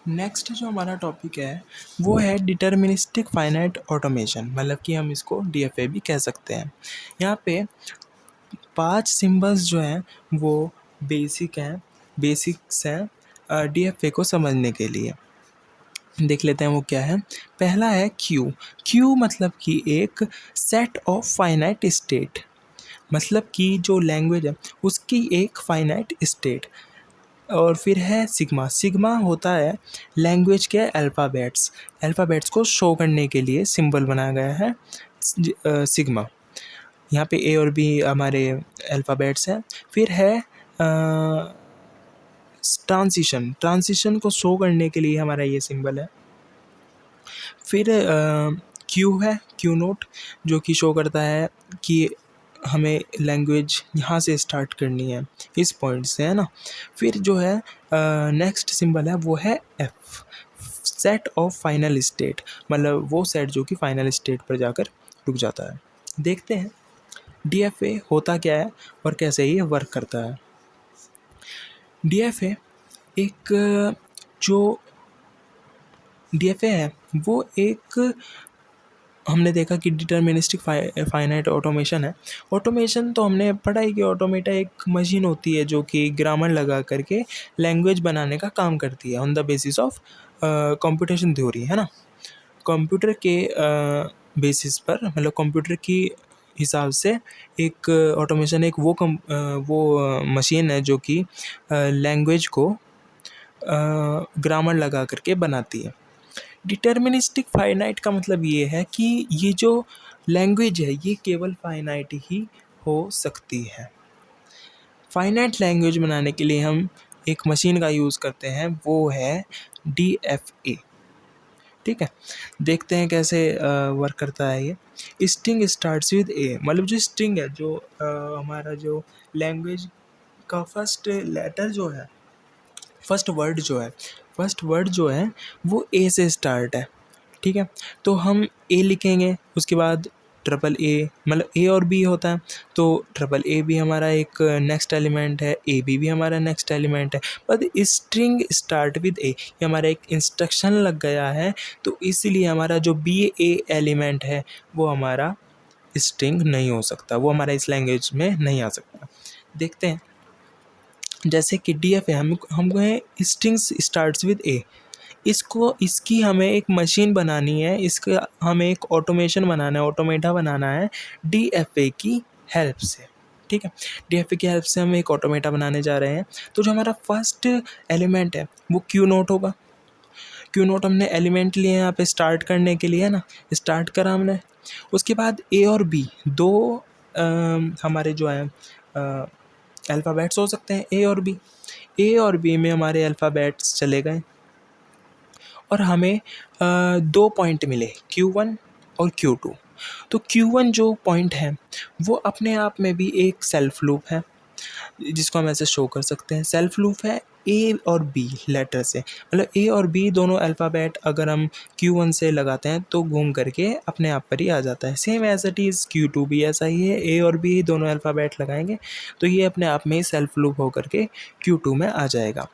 Next जो हमारा topic है वो है डिटर्मिनिस्टिक फाइनाइट ऑटोमेशन, मतलब कि हम इसको डीएफए भी कह सकते हैं। यहाँ पे 5 सिंबल्स जो हैं वो बेसिक्स हैं डीएफए को समझने के लिए। देख लेते हैं वो क्या है। पहला है क्यू। क्यू मतलब कि एक सेट ऑफ फाइनाइट स्टेट, मतलब कि जो लैंग्वेज है उसकी एक फाइनाइट स्टेट। और फिर है सिग्मा। सिग्मा होता है लैंग्वेज के अल्फ़ाबेट्स को शो करने के लिए सिंबल बनाया गया है सिग्मा। यहाँ पे ए और बी हमारे अल्फ़ाबेट्स हैं। फिर है ट्रांजिशन को शो करने के लिए हमारा ये सिंबल है। फिर क्यू है, क्यू नोट, जो कि शो करता है कि हमें लैंग्वेज यहाँ से स्टार्ट करनी है, इस पॉइंट से, है ना। फिर जो है नेक्स्ट सिंबल है वो है F, set of final state, मतलब वो सेट जो कि फाइनल स्टेट पर जाकर रुक जाता है। देखते हैं डीएफए होता क्या है और कैसे ये वर्क करता है। डीएफए एक जो डीएफए है वो एक, हमने देखा कि डिटर्मिनिस्टिक फाइनाइट ऑटोमेशन है। ऑटोमेशन तो हमने पढ़ा ही कि ऑटोमेटा एक मशीन होती है जो कि ग्रामर लगा करके लैंग्वेज बनाने का काम करती है on the basis of computation theory, है ना। कंप्यूटर के बेसिस पर, मतलब कंप्यूटर की हिसाब से एक ऑटोमेशन एक वो मशीन है जो कि लैंग्वेज को ग्रामर लगा करके बनाती है। डिटर्मिनिस्टिक फाइनाइट का मतलब ये है कि ये जो लैंग्वेज है ये केवल फाइनाइट ही हो सकती है। फाइनाइट लैंग्वेज बनाने के लिए हम एक मशीन का यूज़ करते हैं, वो है डीएफए। ठीक है, देखते हैं कैसे वर्क करता है ये। स्ट्रिंग स्टार्ट्स विद ए, मतलब जो स्ट्रिंग है, जो हमारा जो लैंग्वेज का फर्स्ट वर्ड जो है वो ए से स्टार्ट है। ठीक है, तो हम ए लिखेंगे, उसके बाद ट्रिपल ए, मतलब ए और बी होता है, तो ट्रिपल ए भी हमारा एक नेक्स्ट एलिमेंट है, ए बी भी हमारा नेक्स्ट एलिमेंट है। पर स्ट्रिंग स्टार्ट विद ए, ये हमारा एक इंस्ट्रक्शन लग गया है, तो इसीलिए हमारा जो बी ए एलिमेंट है वो हमारा स्ट्रिंग नहीं हो सकता, वो हमारा इस लैंग्वेज में नहीं आ सकता। देखते हैं, जैसे कि डीएफ है, हमको है स्ट्रिंग्स स्टार्ट्स विद ए, इसकी हमें एक मशीन बनानी है, इसका हमें एक ऑटोमेशन बनाना है, ऑटोमेटा बनाना है डीएफए की हेल्प से। ठीक है, डीएफए की हेल्प से हम एक ऑटोमेटा बनाने जा रहे हैं। तो जो हमारा फर्स्ट एलिमेंट है वो क्यू नोट होगा। क्यू नोट हमने एलिमेंट लिए यहाँ पे स्टार्ट करने के लिए, है ना, स्टार्ट करा हमने। उसके बाद ए और बी दो हमारे जो है अल्फ़ाबेट्स हो सकते हैं, ए और बी में हमारे अल्फ़ाबेट्स चले गए और हमें 2 पॉइंट मिले, Q1 और Q2। तो Q1 जो पॉइंट है वो अपने आप में भी एक सेल्फ लूप है, जिसको हम ऐसे शो कर सकते हैं। सेल्फ लूप है ए और बी लेटर से, मतलब ए और बी दोनों अल्फ़ाबेट अगर हम Q1 से लगाते हैं तो घूम करके अपने आप पर ही आ जाता है। Same as it is Q2 भी ऐसा ही है, ए और बी दोनों अल्फ़ाबेट लगाएंगे तो ये अपने आप में ही सेल्फ लूप होकर के Q2 में आ जाएगा।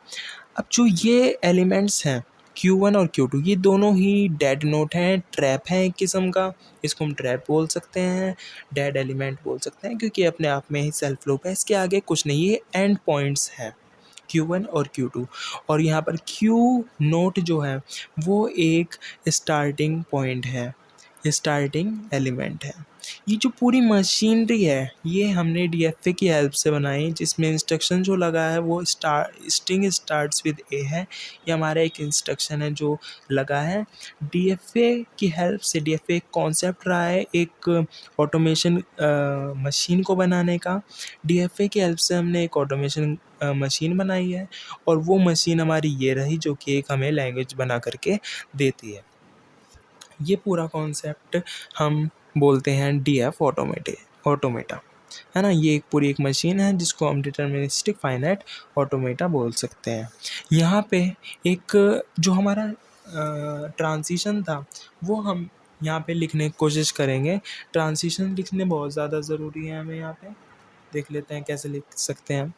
अब जो ये एलिमेंट्स हैं Q1 और Q2, ये दोनों ही डेड नोट हैं, ट्रैप हैं एक किस्म का। इसको हम ट्रैप बोल सकते हैं, डेड एलिमेंट बोल सकते हैं, क्योंकि अपने आप में ही सेल्फ लूप है, इसके आगे कुछ नहीं, ये एंड पॉइंट्स हैं Q1 और Q2। और यहाँ पर Q नोट जो है वो एक स्टार्टिंग पॉइंट है, स्टार्टिंग एलिमेंट है। ये जो पूरी मशीनरी है ये हमने डीएफए की हेल्प से बनाई, जिसमें इंस्ट्रक्शन जो लगा है वो स्ट्रिंग स्टार्ट्स विद ए है। ये हमारा एक इंस्ट्रक्शन है जो लगा है डीएफए की हेल्प से। डीएफए एक कॉन्सेप्ट रहा है एक ऑटोमेशन मशीन को बनाने का। डीएफए की हेल्प से हमने एक ऑटोमेशन मशीन बनाई है, और वो मशीन हमारी ये रही जो कि एक हमें लैंग्वेज बना करके देती है। ये पूरा कॉन्सेप्ट हम बोलते हैं डीएफ ऑटोमेटा, है ना। ये एक पूरी एक मशीन है जिसको हम डिटर्मिनिस्टिक फाइनाइट ऑटोमेटा बोल सकते हैं। यहाँ पे एक जो हमारा ट्रांजिशन था वो हम यहाँ पे लिखने की कोशिश करेंगे। ट्रांजिशन लिखने बहुत ज़्यादा ज़रूरी है हमें। यहाँ पे देख लेते हैं कैसे लिख सकते हैं हम।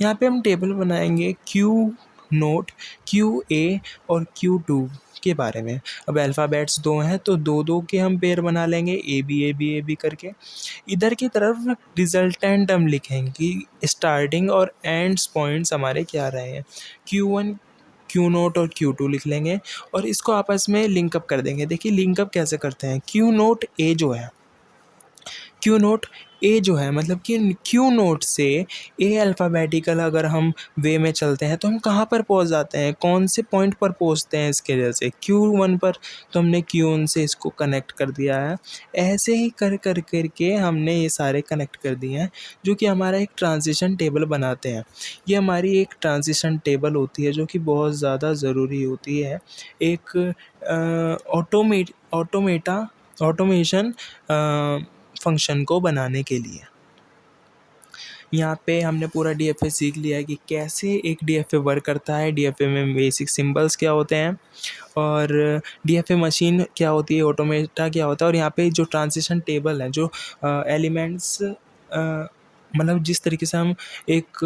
यहाँ पे हम टेबल बनाएंगे, क्यू नोट, क्यू ए और क्यू टू के बारे में। अब अल्फ़ाबेट्स दो हैं तो दो दो के हम पेयर बना लेंगे, ए बी करके। इधर की तरफ रिजल्टेंट हम लिखेंगे कि स्टार्टिंग और एंड्स पॉइंट्स हमारे क्या रहे हैं। क्यू वन, क्यू नोट और क्यू टू लिख लेंगे और इसको आपस में लिंकअप कर देंगे। देखिए लिंकअप कैसे करते हैं। क्यू नोट ए जो है, क्यू नोट ए जो है मतलब कि क्यू नोट से ए अल्फ़ाबेटिकल अगर हम वे में चलते हैं तो हम कहाँ पर पहुँच जाते हैं, कौन से पॉइंट पर पहुँचते हैं इसके जैसे क्यू वन पर, तो हमने क्यू वन से इसको कनेक्ट कर दिया है। ऐसे ही कर के हमने ये सारे कनेक्ट कर दिए हैं जो कि हमारा एक ट्रांजिशन टेबल बनाते हैं। ये हमारी एक ट्रांजिशन टेबल होती है जो कि बहुत ज़्यादा ज़रूरी होती है एक ऑटोमेशन फंक्शन को बनाने के लिए। यहाँ पे हमने पूरा डीएफए सीख लिया है कि कैसे एक डीएफए वर्क करता है, डीएफए में बेसिक सिंबल्स क्या होते हैं और डीएफए मशीन क्या होती है, ऑटोमेटा क्या होता है, और यहाँ पे जो ट्रांजिशन टेबल है, जो एलिमेंट्स मतलब जिस तरीके से हम एक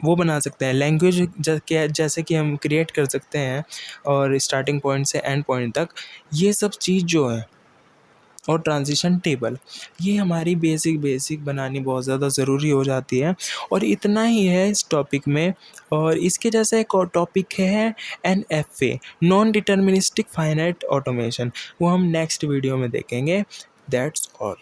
वो बना सकते हैं लैंग्वेज जैसे कि हम क्रिएट कर सकते हैं और स्टार्टिंग पॉइंट से एंड पॉइंट तक, ये सब चीज़ जो है और ट्रांजिशन टेबल ये हमारी बेसिक बनानी बहुत ज़्यादा ज़रूरी हो जाती है। और इतना ही है इस टॉपिक में। और इसके जैसा एक और टॉपिक है NFA, non deterministic finite automation, वो हम नेक्स्ट वीडियो में देखेंगे। That's all.